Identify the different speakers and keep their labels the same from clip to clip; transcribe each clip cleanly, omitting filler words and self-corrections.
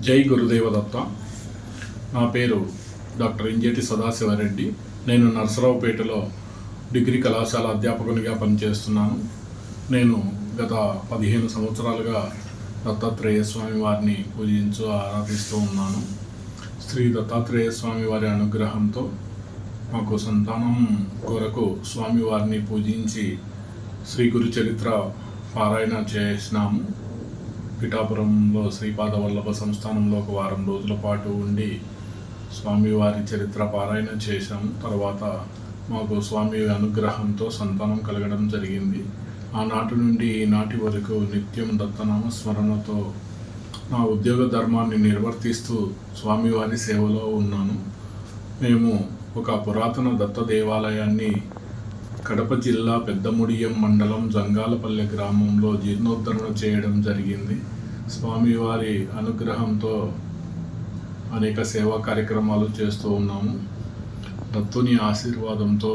Speaker 1: జై గురుదేవదత్త. నా పేరు డాక్టర్ ఇంజేటి సదాశివరెడ్డి. నేను నర్సరావుపేటలో డిగ్రీ కళాశాల అధ్యాపకునిగా పనిచేస్తున్నాను. నేను గత 15 సంవత్సరాలుగా దత్తాత్రేయ స్వామి వారిని పూజించు ఆరాధిస్తూ ఉన్నాను. శ్రీ దత్తాత్రేయ స్వామి వారి అనుగ్రహంతో మాకు సంతానం కొరకు స్వామివారిని పూజించి శ్రీ గురు చరిత్ర పారాయణ చేసినాము. పిఠాపురంలో శ్రీపాద వల్లభ సంస్థానంలో ఒక వారం రోజుల పాటు ఉండి స్వామివారి చరిత్ర పారాయణ చేశాము. తర్వాత మాకు స్వామి అనుగ్రహంతో సంతానం కలగడం జరిగింది. ఆనాటి నుండి ఈనాటి వరకు నిత్యం దత్తనామ స్మరణతో నా ఉద్యోగ ధర్మాన్ని నిర్వర్తిస్తూ స్వామివారి సేవలో ఉన్నాను. మేము ఒక పురాతన దత్త దేవాలయాన్ని కడప జిల్లా పెద్దముడియం మండలం జంగాలపల్లె గ్రామంలో జీర్ణోద్ధరణ చేయడం జరిగింది. స్వామివారి అనుగ్రహంతో అనేక సేవా కార్యక్రమాలు చేస్తూ ఉన్నాము. దత్తుని ఆశీర్వాదంతో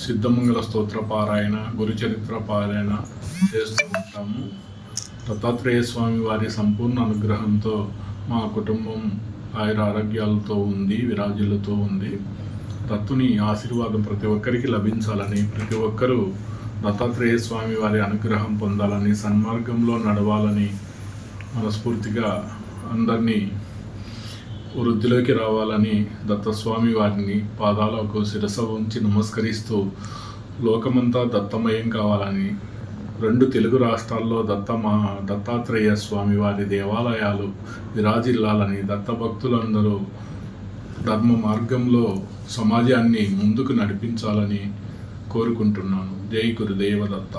Speaker 1: సిద్ధమంగళ స్తోత్ర పారాయణ, గురుచరిత్ర పారాయణ చేస్తూ ఉంటాము. దత్తాత్రేయ స్వామి వారి సంపూర్ణ అనుగ్రహంతో మా కుటుంబం ఆయుర ఆరోగ్యాలతో ఉంది, విరాజిల్లుతూ ఉంది. దత్తుని ఆశీర్వాదం ప్రతి ఒక్కరికి లభించాలని, ప్రతి ఒక్కరూ దత్తాత్రేయ స్వామి వారి అనుగ్రహం పొందాలని, సన్మార్గంలో నడవాలని మనస్ఫూర్తిగా అందరినీ వృద్ధిలోకి రావాలని దత్తస్వామి వారిని పాదాలకు శిరస ఉంచి నమస్కరిస్తూ లోకమంతా దత్తమయం కావాలని, 2 తెలుగు రాష్ట్రాల్లో దత్తాత్రేయ స్వామి వారి దేవాలయాలు విరాజిల్లాలని, దత్తభక్తులందరూ ధర్మ మార్గంలో సమాజాన్ని ముందుకు నడిపించాలని కోరుకుంటున్నాను. జై గురుదేవదత్త.